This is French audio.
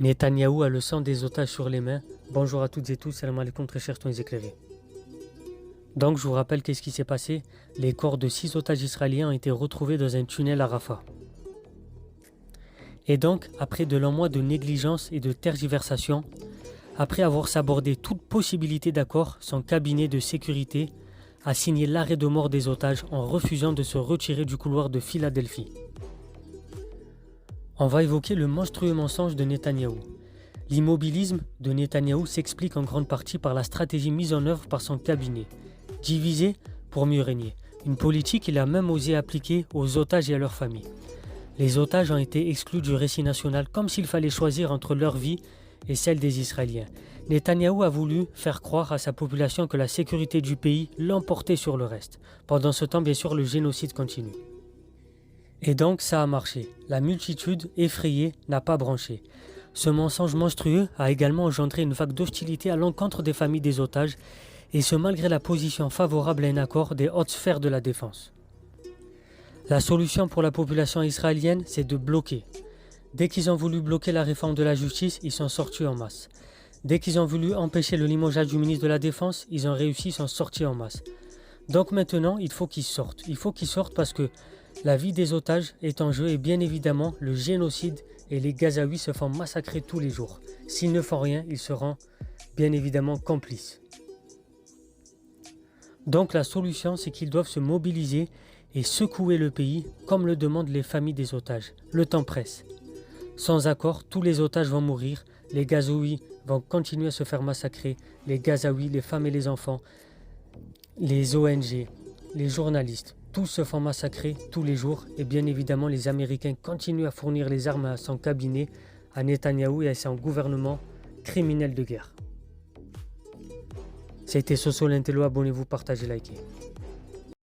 Netanyahou a le sang des otages sur les mains. Bonjour à toutes et tous, salam alaikum très chers toins éclairés. Donc je vous rappelle qu'est-ce qui s'est passé. Les corps de 6 otages israéliens ont été retrouvés dans un tunnel à Rafah. Et donc, après de longs mois de négligence et de tergiversation, après avoir sabordé toute possibilité d'accord, son cabinet de sécurité a signé l'arrêt de mort des otages en refusant de se retirer du couloir de Philadelphie. On va évoquer le monstrueux mensonge de Netanyahou. L'immobilisme de Netanyahou s'explique en grande partie par la stratégie mise en œuvre par son cabinet. Diviser pour mieux régner. Une politique qu'il a même osé appliquer aux otages et à leurs familles. Les otages ont été exclus du récit national comme s'il fallait choisir entre leur vie et celle des Israéliens. Netanyahou a voulu faire croire à sa population que la sécurité du pays l'emportait sur le reste. Pendant ce temps, bien sûr, le génocide continue. Et donc, ça a marché. La multitude, effrayée, n'a pas branché. Ce mensonge monstrueux a également engendré une vague d'hostilité à l'encontre des familles des otages, et ce malgré la position favorable à un accord des hautes sphères de la défense. La solution pour la population israélienne, c'est de bloquer. Dès qu'ils ont voulu bloquer la réforme de la justice, ils sont sortis en masse. Dès qu'ils ont voulu empêcher le limogeage du ministre de la Défense, ils ont réussi, ils sont sortis en masse. Donc maintenant, il faut qu'ils sortent. Il faut qu'ils sortent parce que la vie des otages est en jeu et bien évidemment, le génocide et les Gazaouis se font massacrer tous les jours. S'ils ne font rien, ils seront bien évidemment complices. Donc la solution, c'est qu'ils doivent se mobiliser et secouer le pays comme le demandent les familles des otages. Le temps presse. Sans accord, tous les otages vont mourir, les Gazaouis vont continuer à se faire massacrer, les Gazaouis, les femmes et les enfants, les ONG, les journalistes, tous se font massacrer tous les jours et bien évidemment les Américains continuent à fournir les armes à son cabinet, à Netanyahou et à son gouvernement criminel de guerre. C'était Soso Lintello, abonnez-vous, partagez, likez.